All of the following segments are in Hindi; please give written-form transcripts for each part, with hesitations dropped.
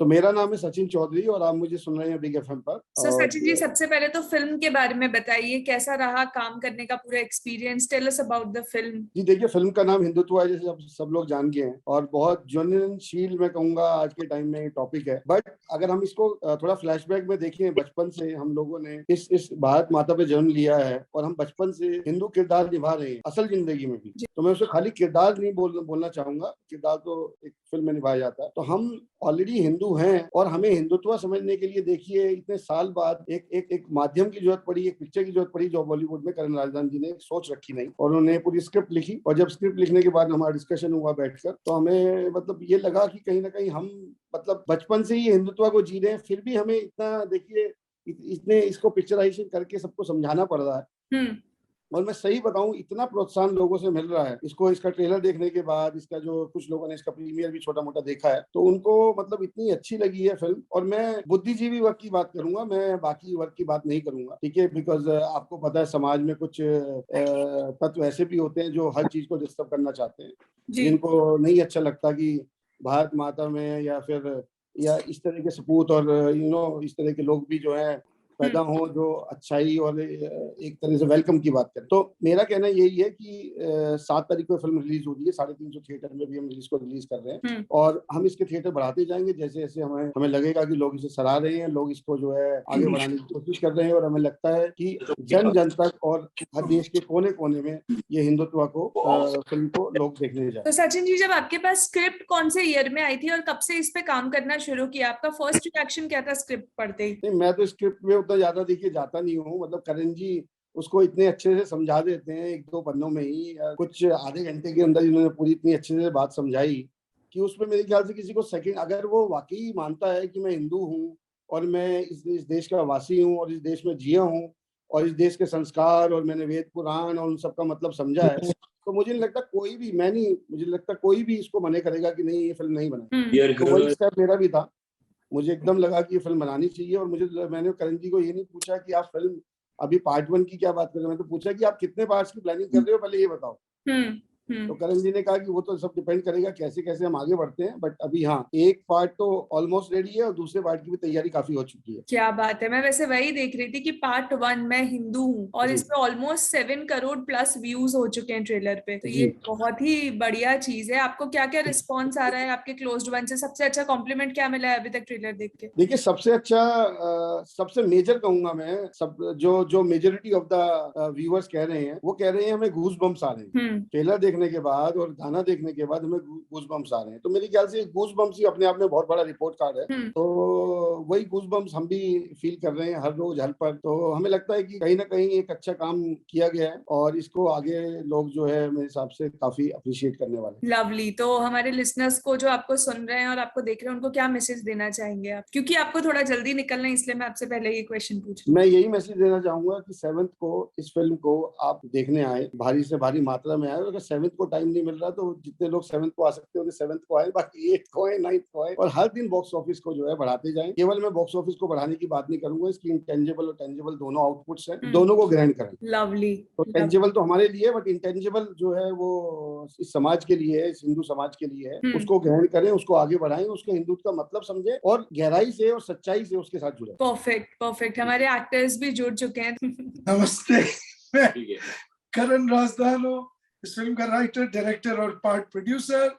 मेरा नाम है सचिन चौधरी और आप मुझे सुन रहे हैं बिग एफएम पर। सचिन जी, सबसे पहले तो फिल्म के बारे में बताइए, कैसा रहा काम करने का पूरा experience? Tell us about the film. जी देखिए, फिल्म का नाम हिंदुत्व है, जैसे सब लोग जान गए हैं, और बहुत ज्वलनशील मैं कहूंगा आज के टाइम में टॉपिक है। बट अगर हम इसको थोड़ा फ्लैशबैक में देखें, बचपन से हम लोगों ने इस भारत माता पे जन्म लिया है और हम बचपन से हिंदू किरदार निभा रहे हैं असल जिंदगी में भी। तो मैं उसे खाली किरदार नहीं बोलना चाहूंगा, किरदार तो एक फिल्म में निभाया जाता है। तो हम ऑलरेडी हिंदू हैं और हमें हिंदुत्व समझने के लिए देखिए इतने साल बाद एक माध्यम की जरूरत पड़ी, एक पिक्चर की जरूरत पड़ी जो बॉलीवुड में करण राजदान जी ने सोच रखी नहीं, और उन्होंने पूरी स्क्रिप्ट लिखी। और जब स्क्रिप्ट लिखने के बाद हमारा डिस्कशन हुआ बैठकर, तो हमें मतलब ये लगा कि कहीं ना कहीं हम मतलब बचपन से ही हिंदुत्व को जी रहे हैं, फिर भी हमें इतना देखिए इतने इसको पिक्चराइजेशन करके सबको समझाना पड़ रहा है। और मैं सही बताऊं, इतना प्रोत्साहन लोगों से मिल रहा है इसको, इसका ट्रेलर देखने के बाद, इसका जो कुछ लोगों ने इसका प्रीमियर भी छोटा मोटा देखा है, तो उनको मतलब इतनी अच्छी लगी है फिल्म। और मैं बुद्धिजीवी वर्ग की बात करूंगा, मैं बाकी वर्ग की बात नहीं करूंगा, ठीक है? बिकॉज आपको पता है समाज में कुछ तत्व ऐसे भी होते हैं जो हर चीज को डिस्टर्ब करना चाहते हैं, जिनको नहीं अच्छा लगता कि भारत माता में या इस तरह के सपूत और इस तरह के लोग भी जो है पैदा हो, जो अच्छाई और एक तरह से वेलकम की बात करें। तो मेरा कहना यही है कि 7 तारीख को फिल्म रिलीज हो रही है, 350 थिएटर में भी हम इसको रिलीज कर रहे हैं, और हम इसके थिएटर बढ़ाते जाएंगे जैसे जैसे हमें लगेगा कि लोग इसे सराह रहे हैं, लोग इसको जो है आगे बढ़ाने की कोशिश कर रहे हैं। और हमें लगता है कि जन जन तक और हर देश के कोने कोने में ये हिंदुत्व को फिल्म को लोग देखने जाए। तो सचिन जी, जब आपके पास स्क्रिप्ट कौन से ईयर में आई थी और कब से इस पे काम करना शुरू किया? आपका फर्स्ट रिएक्शन क्या था स्क्रिप्ट पढ़ते ही? मैं तो स्क्रिप्ट में उतना ज्यादा देखिए जाता नहीं हूँ, मतलब करण जी उसको इतने अच्छे से समझा देते हैं 1-2 पन्नों में ही, कुछ आधे घंटे के अंदर इन्होंने पूरी इतनी अच्छे से बात समझाई कि उसमें मेरे ख्याल से किसी को सेकंड, अगर वो वाकई मानता है कि मैं हिंदू हूँ और मैं इस देश का वासी हूँ और इस देश में जिया हूँ और इस देश के संस्कार और मैंने वेद पुराण और उन सबका मतलब समझा है, तो मुझे नहीं लगता कोई भी, मुझे लगता कोई भी इसको मने करेगा कि नहीं ये फिल्म नहीं बना। तो वही स्टेप मेरा भी था, मुझे एकदम लगा कि ये फिल्म बनानी चाहिए। और मैंने करण जी को ये नहीं पूछा कि आप फिल्म अभी पार्ट 1 की क्या बात कर रहे हैं, मैं तो पूछा कि आप कितने पार्ट्स की प्लानिंग कर रहे हो, पहले ये बताओ। तो करण जी ने कहा कि वो तो सब डिपेंड करेगा कैसे कैसे हम आगे बढ़ते हैं, बट अभी हाँ, एक पार्ट तो ऑलमोस्ट रेडी है और दूसरे पार्ट की भी तैयारी काफी हो चुकी है। क्या बात है! मैं वैसे वही देख रही थी कि पार्ट 1 मैं हिंदू हूँ और इस पे ऑलमोस्ट 7 करोड़ प्लस व्यूज हो चुके हैं ट्रेलर पे, तो ये बहुत ही बढ़िया चीज है। आपको क्या क्या रिस्पॉन्स आ रहा है आपके क्लोज्ड वन से? सबसे अच्छा कॉम्प्लीमेंट क्या मिला है अभी तक ट्रेलर देख के? देखिए, सबसे अच्छा सबसे मेजर कहूंगा मैं, सब जो मेजोरिटी ऑफ द व्यूअर्स कह रहे हैं, वो कह रहे हैं हमें गूज बम्स आ रहे हैं ट्रेलर देखने के बाद और गाना देखने के बाद, हमें गूज बम्स आ रहे हैं। तो मेरे ख्याल से गूज बम्स ही अपने आप में बहुत बड़ा रिपोर्ट कार्ड है। तो वही गूज बम्स हम भी फील कर रहे हैं हर रोज हर पर। तो हमें लगता है कि कहीं ना कहीं एक अच्छा काम किया गया है और इसको आगे लोग जो है मेरे हिसाब से काफी अप्रिशिएट करने वाले। लवली। तो हमारे लिसनर्स को जो आपको सुन रहे हैं और आपको देख रहे हैं, उनको क्या मैसेज देना चाहेंगे आप? क्योंकि आपको थोड़ा जल्दी निकलना है, इसलिए मैं आपसे पहले ये क्वेश्चन पूछ रही हूँ। मैं यही मैसेज देना चाहूंगा कि 7th को इस फिल्म को आप देखने आए, भारी से भारी मात्रा में आए। अगर 7th को टाइम नहीं मिल रहा तो जितने लोग 7th को आ सकते हो 7th को आए, बाकी 8th को आए, 9th को आए, और हर दिन बॉक्स ऑफिस को जो है बढ़ाते जाएं। केवल मैं बॉक्स ऑफिस को बढ़ाने की बात नहीं करूंगा, इसकी इंटेंजिबल और टेंजिबल दोनों आउटपुट्स हैं, दोनों को ग्रहण करें। लवली। तो टेंजिबल तो हमारे लिए, बट इंटेंजिबल जो है वो इस समाज के लिए है, इस हिंदू समाज के लिए है। उसको ग्रहण करें, उसको आगे बढ़ाएं, उसके हिंदुत्व का मतलब समझें और गहराई से और सच्चाई से उसके साथ जुड़े। Perfect perfect. हमारे एक्टर्स भी जुड़ चुके हैं। नमस्ते, मैं करण राजदान हूँ, इस फिल्म का राइटर, डायरेक्टर और पार्ट प्रोड्यूसर,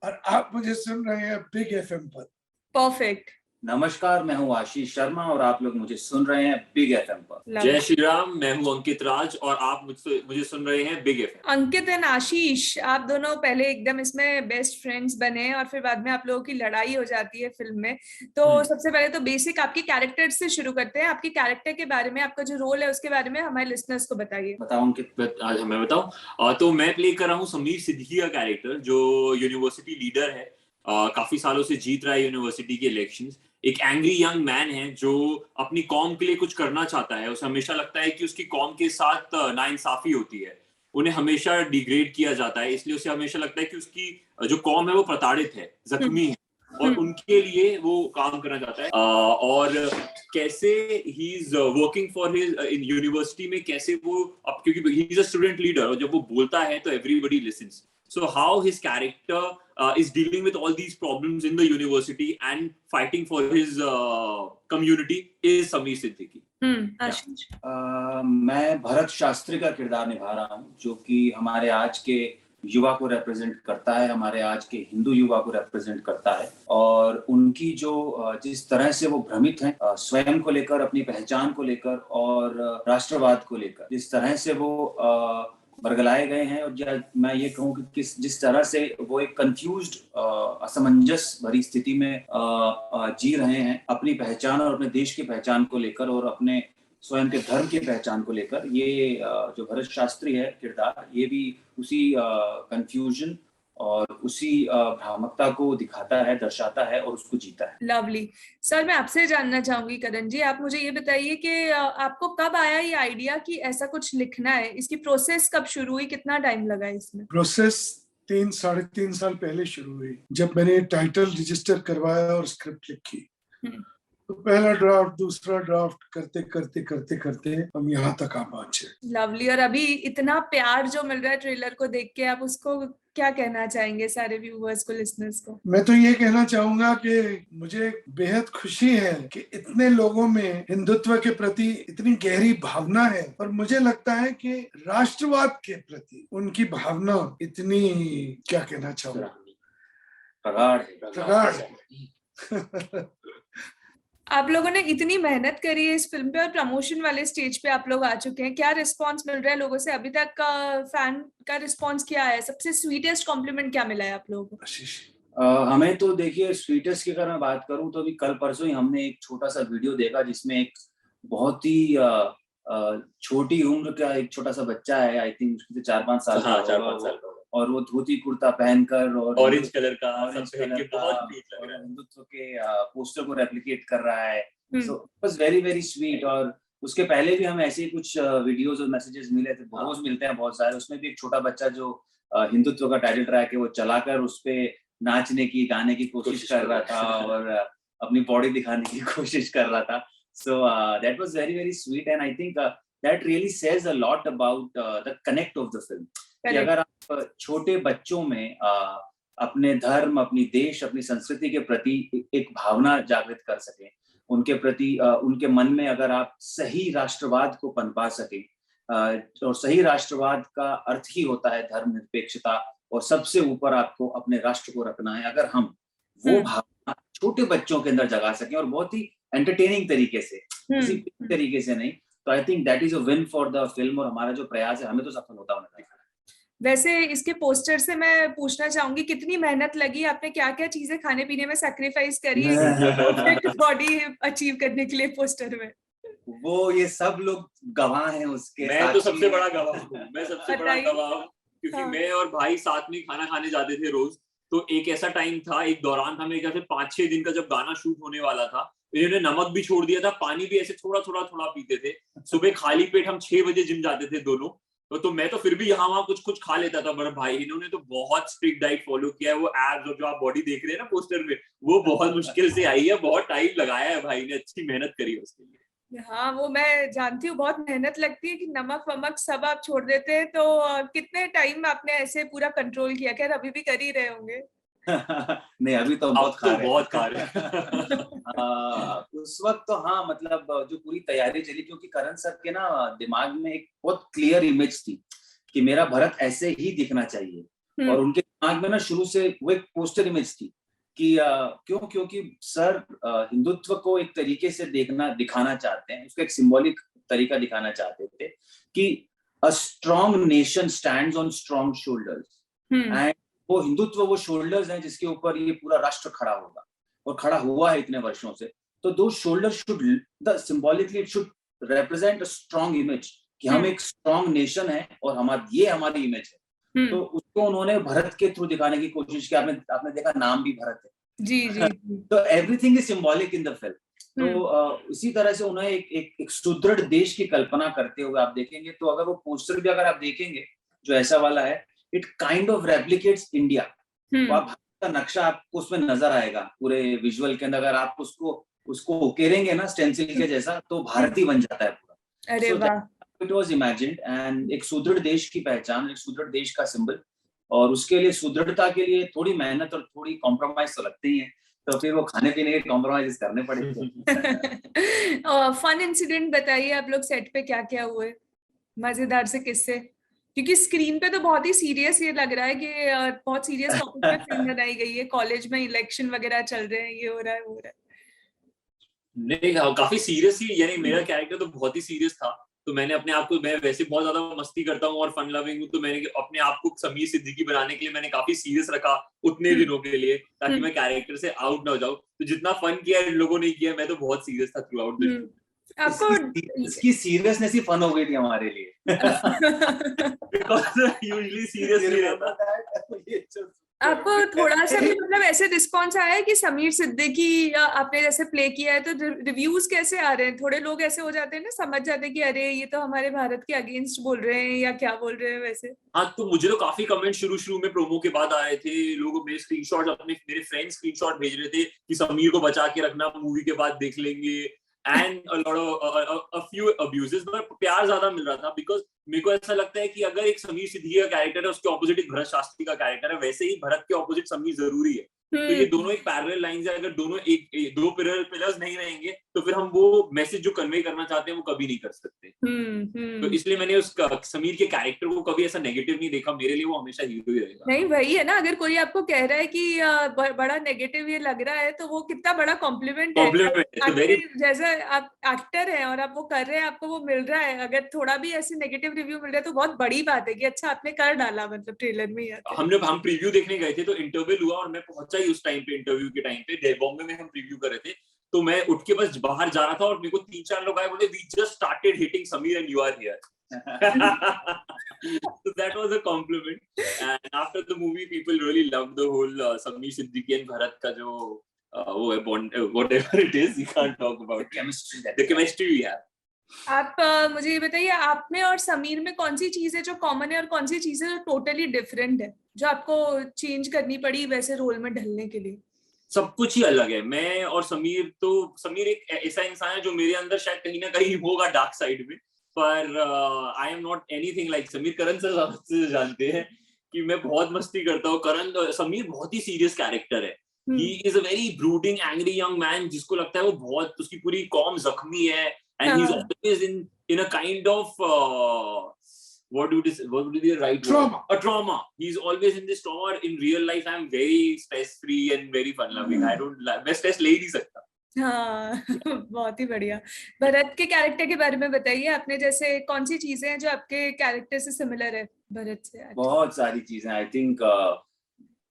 और आप मुझे सुन रहे हैं बिग एफएम पर। परफेक्ट। नमस्कार, मैं हूं आशीष शर्मा और आप लोग मुझे सुन रहे हैं बिग एफएम पर। जय श्री राम, मैं हूं अंकित राज और आप मुझे सुन रहे हैं बिग एफएम। अंकित एंड आशीष, आप दोनों पहले एकदम इसमें बेस्ट फ्रेंड्स बने और फिर बाद में आप लोगों की लड़ाई हो जाती है फिल्म में। तो सबसे पहले तो बेसिक आपके कैरेक्टर से शुरू करते हैं। आपके कैरेक्टर के बारे में, आपका जो रोल है उसके बारे में हमारे लिसनर्स को बताइए। बताओ अंकित। आज मैं बताऊं तो मैं प्ले कर रहा हूँ समीर सिद्दीकी का कैरेक्टर, जो यूनिवर्सिटी लीडर है, काफी सालों से जीत रहा है यूनिवर्सिटी के इलेक्शंस। एक एंग्री यंग मैन है जो अपनी कौम के लिए कुछ करना चाहता है। उसे हमेशा लगता है कि उसकी कौम के साथ नाइंसाफी होती है, उन्हें हमेशा डिग्रेड किया जाता है, इसलिए उसे हमेशा लगता है कि उसकी जो कौम है वो प्रताड़ित है, जख्मी है, और उनके लिए वो काम करना चाहता है। और कैसे he is working for his in university में, कैसे वो क्योंकि ही इज अ स्टूडेंट लीडर और जब वो बोलता है तो everybody lessons. So how his character is dealing with all these problems in the university and fighting for his community is Sameer Siddiqui. आशीष? मैं भरत शास्त्री का किरदार निभा रहा हूँ, जो कि हमारे आज के युवा को रिप्रेजेंट करता है, हमारे आज के हिंदू युवा को रिप्रेजेंट करता है, और उनकी जो जिस तरह से वो भ्रमित हैं स्वयं को लेकर, अपनी पहचान को लेकर और राष्ट्रवाद को लेकर, जिस तरह से वो बरगलाए गए हैं, और मैं ये कहूँ कि जिस तरह से वो एक कंफ्यूज्ड असमंजस भरी स्थिति में जी रहे हैं अपनी पहचान और अपने देश की पहचान को लेकर और अपने स्वयं के धर्म की पहचान को लेकर, ये जो भरत शास्त्री है किरदार, ये भी उसी कंफ्यूजन और उसी भ्रामकता को दिखाता है, दर्शाता है और उसको जीता है। लवली सर, मैं आपसे जानना चाहूंगी करण जी, आप मुझे ये बताइए कि आपको कब आया ये आइडिया कि ऐसा कुछ लिखना है? इसकी प्रोसेस कब शुरू हुई, कितना टाइम लगा इसमें? प्रोसेस 3-3.5 साल पहले शुरू हुई, जब मैंने टाइटल रजिस्टर करवाया और स्क्रिप्ट लिखी। तो पहला ड्राफ्ट, दूसरा ड्राफ्ट करते करते करते करते हम यहाँ तक आ पहुंचे। लवली, और अभी इतना प्यार जो मिल रहा है ट्रेलर को देख के, आप उसको क्या कहना चाहेंगे सारे व्यूअर्स को, लिसनर्स को? मैं तो ये कहना चाहूंगा कि मुझे बेहद खुशी है कि इतने लोगों में हिंदुत्व के प्रति इतनी गहरी भावना है, और मुझे लगता है कि राष्ट्रवाद के प्रति उनकी भावना इतनी, क्या कहना चाहूंगा, प्रगाढ़ है। आप लोगों ने इतनी मेहनत करी है इस फिल्म पे और प्रमोशन वाले स्टेज पे आप लोग आ चुके हैं, क्या रिस्पांस मिल रहा है लोगों से अभी तक? फैन का रिस्पांस क्या है? सबसे स्वीटेस्ट कॉम्प्लीमेंट क्या मिला है आप लोगों को? हमें तो देखिए, स्वीटेस्ट की अगर मैं बात करूं तो अभी कल परसों ही हमने एक छोटा सा वीडियो देखा जिसमें एक बहुत ही छोटी उम्र का एक छोटा सा बच्चा है, आई थिंक उसके 4-5 साल का, और वो धोती कुर्ता पहनकर और ऑरेंज कलर का बहुत हिंदुत्व के पोस्टर को रेप्लिकेट कर रहा है। So it was very very sweet. और उसके पहले भी हम ऐसे ही कुछ वीडियोस और मैसेजेस मिले थे, रोज मिलते हैं बहुत सारे। उसमें भी एक छोटा बच्चा जो हिंदुत्व का टाइटल ट्रैक है वो चलाकर उस पे नाचने की, गाने की कोशिश कर रहा था और अपनी बॉडी दिखाने की कोशिश कर रहा था। So that was very very sweet, and I think that really says a lot about the connect of the film. कि अगर आप छोटे बच्चों में अपने धर्म, अपनी देश, अपनी संस्कृति के प्रति एक भावना जागृत कर सकें, उनके प्रति उनके मन में अगर आप सही राष्ट्रवाद को पनपा सकें, और सही राष्ट्रवाद का अर्थ ही होता है धर्मनिरपेक्षता, और सबसे ऊपर आपको अपने राष्ट्र को रखना है, अगर हम वो भावना छोटे बच्चों के अंदर जगा सकें और बहुत ही एंटरटेनिंग तरीके से, किसी तरीके से नहीं, तो I think that is a win for the film. और हमारा जो प्रयास है हमें तो सफल होता होना चाहिए। वैसे इसके पोस्टर से मैं पूछना चाहूंगी, कितनी मेहनत लगी? आपने क्या क्या चीजें खाने पीने में सैक्रिफाइस करी परफेक्ट बॉडी अचीव करने के लिए पोस्टर में? वो ये सब लोग गवाह हैं उसके। मैं तो सबसे बड़ा गवाह हूँ, मैं सबसे बड़ा गवाह हूँ, क्योंकि मैं और भाई साथ में खाना खाने जाते थे रोज। तो एक ऐसा टाइम था, एक दौरान था, मेरे ख्याल से 5-6 दिन का, जब गाना शूट होने वाला था, इन्होंने नमक भी छोड़ दिया था, पानी भी ऐसे थोड़ा थोड़ा पीते थे। सुबह खाली पेट हम 6 बजे जिम जाते थे दोनों। तो मैं तो फिर भी यहाँ वहाँ कुछ खा लेता था, पर भाई इन्होंने तो बहुत स्ट्रिक्ट डाइट फॉलो किया है। वो एब्स जो आप बॉडी देख रहे हैं ना पोस्टर में, वो बहुत मुश्किल से आई है, बहुत टाइम लगाया है भाई ने, अच्छी मेहनत करी है उसके लिए। हाँ, वो मैं जानती हूँ, बहुत मेहनत लगती है कि नमक वमक सब आप छोड़ देते हैं। तो कितने टाइम आपने ऐसे पूरा कंट्रोल किया? खैर अभी भी कर ही रहे होंगे। नहीं, अभी तो बहुत खा रहे उस वक्त तो हाँ, मतलब जो पूरी तैयारी चली, क्योंकि करण सर के ना दिमाग में एक बहुत क्लियर इमेज थी कि मेरा भरत ऐसे ही दिखना चाहिए। और उनके दिमाग में ना शुरू से वो एक पोस्टर इमेज थी कि क्योंकि सर हिंदुत्व को एक तरीके से दिखाना चाहते हैं, उसका एक सिंबॉलिक तरीका दिखाना चाहते थे कि a strong nation stands on strong shoulders, and वो हिंदुत्व वो शोल्डर्स हैं जिसके ऊपर ये पूरा राष्ट्र खड़ा होगा, और खड़ा हुआ है इतने वर्षों से। तो दो shoulder should symbolically it should represent a strong image कि हम एक स्ट्रॉन्ग नेशन है और हमारी इमेज है। तो उसको उन्होंने भरत के थ्रू दिखाने की कोशिश की। आपने देखा नाम भी भरत है। जी। तो everything is symbolic in the film. तो इसी तरह से उन्हें एक सुदृढ़ देश की कल्पना करते हुए आप देखेंगे, तो अगर वो पोस्टर भी अगर आप देखेंगे जो ऐसा वाला है, it kind of replicates India. तो आप भारत का नक्शा आपको उसमें नजर आएगा पूरे विजुअल के अंदर। अगर आप उसको उकेरेंगे ना स्टेंसिल के जैसा, तो भारत ही बन जाता है पूरा। अरे वाह। इट वाज इमेजिन्ड, एंड एक सुदृढ़ देश की पहचान, एक सुदृढ़ देश का सिंबल और उसके लिए सुदृढ़ता के लिए थोड़ी मेहनत और थोड़ी कॉम्प्रोमाइज तो लगते ही है, तो फिर वो खाने पीने के कॉम्प्रोमाइज करने पड़ेंगे। फन इंसिडेंट बताइए, आप लोग सेट पे क्या क्या हुए, मजेदार से किस्से, क्योंकि स्क्रीन पे तो बहुत ही सीरियस ये लग रहा है कि बहुत सीरियस टॉपिक पे फिल्म बनाई गई है, कॉलेज में इलेक्शन वगैरह चल रहे हैं, ये हो रहा है वो हो रहा है। नहीं, काफी सीरियस ही, यानी मेरा कैरेक्टर तो बहुत ही सीरियस था, तो मैंने अपने आप को, मैं वैसे बहुत ज्यादा मस्ती करता हूँ और फन लविंग हूँ, तो मैंने अपने आप को समीर सिद्दीकी बनाने के लिए मैंने काफी सीरियस रखा उतने दिनों के लिए, ताकि मैं कैरेक्टर से आउट ना हो जाऊं। तो जितना फन किया इन लोगों ने किया, मैं तो बहुत सीरियस था थ्रू आउट द आपको इसकी सीरियसनेस ही फन हो गई थी हमारे लिए। बिकॉज़ यूजुअली सीरियस नहीं रहता। आपको थोड़ा सा भी मतलब ऐसे रिस्पॉन्स आया है कि समीर सिद्दीकी आपने जैसे प्ले किया है, तो रिव्यूज कैसे आ रहे हैं? थोड़े लोग ऐसे हो जाते हैं ना, समझ जाते हैं कि अरे ये तो हमारे भारत के अगेंस्ट बोल रहे हैं या क्या बोल रहे हैं वैसे। हाँ, तो मुझे तो काफी कमेंट शुरू में प्रोमो के बाद आ रहे थे, लोग मेरे स्क्रीनशॉट, अपने मेरे फ्रेंड्स स्क्रीनशॉट भेज रहे थे कि समीर को बचा के रखना, मूवी के बाद देख लेंगे, and a lot of a few abuses, but प्यार ज्यादा मिल रहा था, बिकॉज मेरे को ऐसा लगता है कि अगर एक समीर सिद्दीकी का कैरेक्टर है, उसके ऑपोजिट एक भरत शास्त्री का कैरेक्टर है, वैसे ही भरत के ऑपोजिट समीर जरूरी है। तो ये दोनों एक पैरेलल लाइंस है, अगर दोनों दो पिलर्स नहीं रहेंगे तो फिर हम वो मैसेज जो कन्वे करना चाहते हैं वो कभी नहीं कर सकते। तो इसलिए मैंने उस समीर के कैरेक्टर को कभी ऐसा नेगेटिव नहीं देखा, मेरे लिए वो हमेशा हीरो ही रहेगा। नहीं वही है ना, अगर कोई आपको कह रहा है कि बड़ा नेगेटिव ये लग रहा है, तो वो कितना बड़ा कॉम्प्लीमेंट है। जैसा आप एक्टर है और आप वो कर रहे हैं, आपको वो मिल रहा है, अगर थोड़ा भी ऐसे नेगेटिव रिव्यू मिल रहा है तो बहुत बड़ी बात है कि अच्छा आपने कर डाला, मतलब ट्रेलर में ही। हम प्रीव्यू देखने गए थे, तो इंटरवल हुआ और मैं पहुंचा ही उस टाइम पे, इंटरव्यू के टाइम पे बॉम्बे में हम प्रीव्यू कर रहे थे, तो मैं उठ के बस बाहर जा रहा था और मेरे को 3-4 लोग आए, बोले we just started hitting Sameer and you are here. So that was a compliment, and after the movie people really loved the whole Sameer Siddiqui and Bharat ka jo वो है bond, whatever it is, you can't talk about the chemistry we have. आप मुझे ये बताइए, आप में और समीर में कौन सी चीज है जो कॉमन है और कौन सी चीज है जो टोटली डिफरेंट है, जो आपको चेंज करनी पड़ी वैसे रोल में ढलने के लिए? सब कुछ ही अलग है। मैं और समीर एक ऐसा इंसान है जो मेरे अंदर शायद कहीं ना कहीं होगा डार्क साइड में, पर I am not anything like Sameer. Karan sir जानते हैं कि मैं बहुत मस्ती करता हूँ। समीर बहुत ही सीरियस कैरेक्टर है। ही is a very brooding angry young man, जिसको लगता है वो बहुत, उसकी पूरी कौम जख्मी है, and he is always in a kind of what would be the right trauma word? A trauma. He's always in this trauma. In real life I am very stress free and very fun loving. I don't मैं stress ले ही नहीं सकता। हाँ बहुत ही बढ़िया। भरत के कैरेक्टर के बारे में बताइए, आपने जैसे कौन सी चीजें हैं जो आपके कैरेक्टर से सिमिलर है भरत से? बहुत सारी चीजें, आई थिंक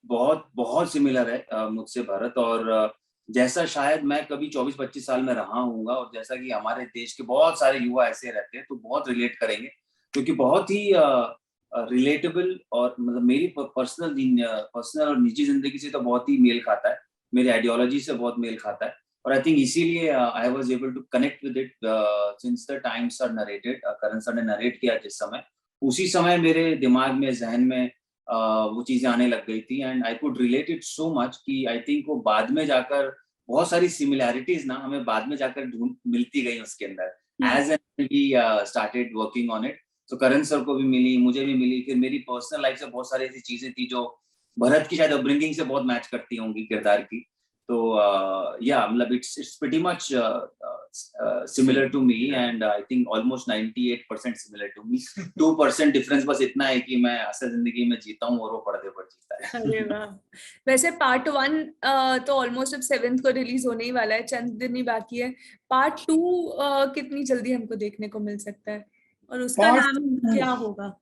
बहुत सिमिलर है मुझसे भरत, और जैसा शायद मैं कभी 24-25 साल में रहा हूँगा, और जैसा कि हमारे देश के बहुत सारे युवा ऐसे रहते हैं, तो बहुत रिलेट करेंगे, क्योंकि बहुत ही रिलेटेबल, और मतलब मेरी पर्सनल और निजी जिंदगी से तो बहुत ही मेल खाता है, मेरी आइडियोलॉजी से बहुत मेल खाता है, और आई थिंक इसीलिए I was able to connect with it since the time sir narrated. Karan sir ने नरेट किया जिस समय, उसी समय मेरे दिमाग में, जहन में वो चीजें आने लग गई थी, and I could relate it so much कि आई थिंक वो बाद में जाकर बहुत सारी सिमिलैरिटीज ना हमें बाद में जाकर मिलती गई उसके अंदर, as and we started working on it. तो करण सर को भी मिली, मुझे भी मिली, फिर मेरी पर्सनल लाइफ से बहुत सारी ऐसी चीजें थी जो भरत की शायद अपब्रिंगिंग से बहुत मैच करती होंगी किरदार की। तो या मतलब it's pretty much similar to me, and I think almost 98% similar to me. 2% difference बस इतना है कि मैं असल जिंदगी में जीता हूँ और वो पर्दे पर जीता है। अरे वाह। वैसे पार्ट 1 तो ऑलमोस्ट अब 7th को रिलीज होने ही वाला है, चंद दिन ही बाकी है। पार्ट 2 कितनी जल्दी हमको देखने को मिल सकता है, और उसका नाम क्या होगा?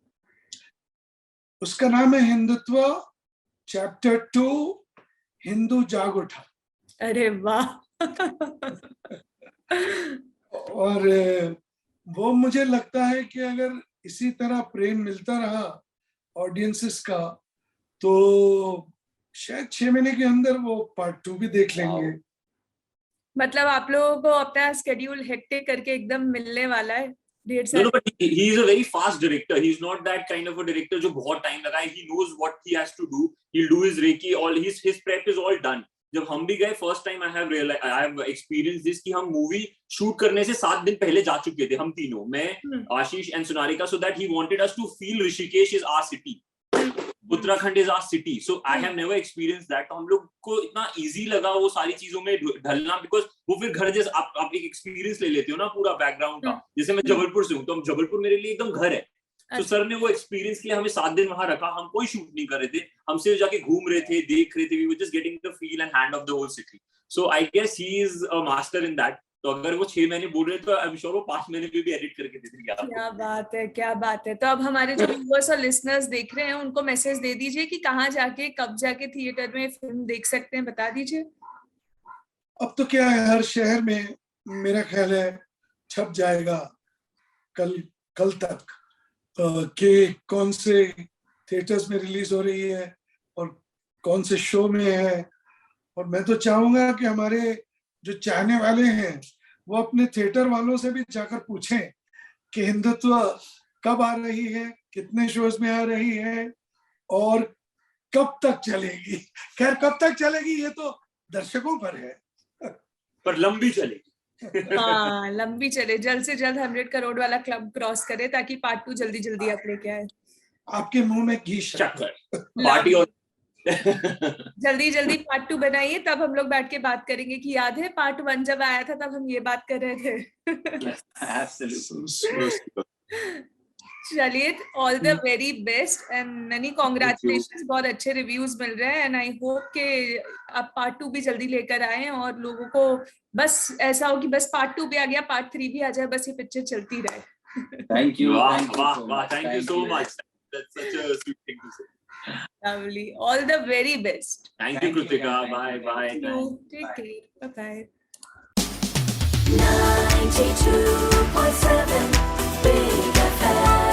उसका नाम है हिंदुत्व चैप्टर 2, हिंदू जाग उठा। अरे वाह। और वो मुझे लगता है कि अगर इसी तरह प्रेम मिलता रहा ऑडियंसेस का, तो शायद 6 महीने के अंदर वो पार्ट 2 भी देख लेंगे। मतलब आप लोगों को अपना स्केड्यूल हेक्टिक करके एकदम मिलने वाला है? No, but he is a very fast director. He's not that kind of a director जो बहुत time लगाए. He knows what he has to do. He'll do his reiki. All his prep is all done. जब हम भी गए first time, I have experienced this कि हम movie shoot करने से 7 दिन पहले जा चुके थे हम तीनों, मैं, आशीष and Sunarika, so that he wanted us to feel Rishikesh is our city. Uttarakhand is our city, so I have never experience that. तो हम लोग को इतना इजी लगा वो सारी चीजों में ढलना, बिकॉज वो फिर घर जैसे आप एक एक्सपीरियंस ले लेते हो ना पूरा बैकग्राउंड का। जैसे मैं जबलपुर से हूँ, तो जबलपुर मेरे लिए एकदम घर है। तो सर ने वो एक्सपीरियंस के लिए हमें 7 दिन वहां रखा। हम कोई शूट नहीं कर रहे थे, हम सिर्फ जाके घूम रहे थे, देख रहे थे। We were just getting the feel and hand of the whole city. So I guess he is a master in that. तो अगर वो 6 महीने बोल रहे हैं तो आई एम श्योर वो 5 महीने में भी एडिट करके दे देंगे आपको। क्या बात है, क्या बात है। तो अब हमारे जो व्यूअर्स और लिसनर्स देख रहे हैं उनको मैसेज दे दीजिए कि कहाँ जाके कब जाके थिएटर में फिल्म देख सकते हैं, बता दीजिए। अब तो क्या है, हर शहर में मेरा ख्याल है छप जाएगा कल तक कि कौन से थिएटर्स में रिलीज हो रही है और कौन से शो में है। और मैं तो चाहूंगा कि हमारे जो चाहने वाले हैं वो अपने थिएटर वालों से भी जाकर पूछें कि हिंदुत्व कब आ रही है, कितने शोज में आ रही है और कब तक चलेगी। खैर कब तक चलेगी ये तो दर्शकों पर है, पर लंबी चलेगी। हाँ, लंबी चले, जल्द से जल्द 100 करोड़ वाला क्लब क्रॉस करे ताकि पार्ट 2 जल्दी जल्दी आप लेके आए। आपके मुंह में घी शक्कर पार्टी और जल्दी जल्दी पार्ट 2 बनाइए, तब हम लोग बैठ के बात करेंगे कि याद है पार्ट 1 जब आया था तब हम ये बात कर रहे थे। चलिए, all the very best and many congratulations. बहुत अच्छे रिव्यूज मिल रहे हैं एंड आई होप कि आप पार्ट 2 भी जल्दी लेकर आए और लोगों को बस ऐसा हो कि बस पार्ट 2 भी आ गया, पार्ट 3 भी आ जाए, बस ये पिक्चर चलती रहे। Thank you, thank you so much. That's such a sweet thing to say. Lovely. All the very best. Thank you, Kritika. Bye. Thank you. Take care. Bye-bye. 92.7 Big FM.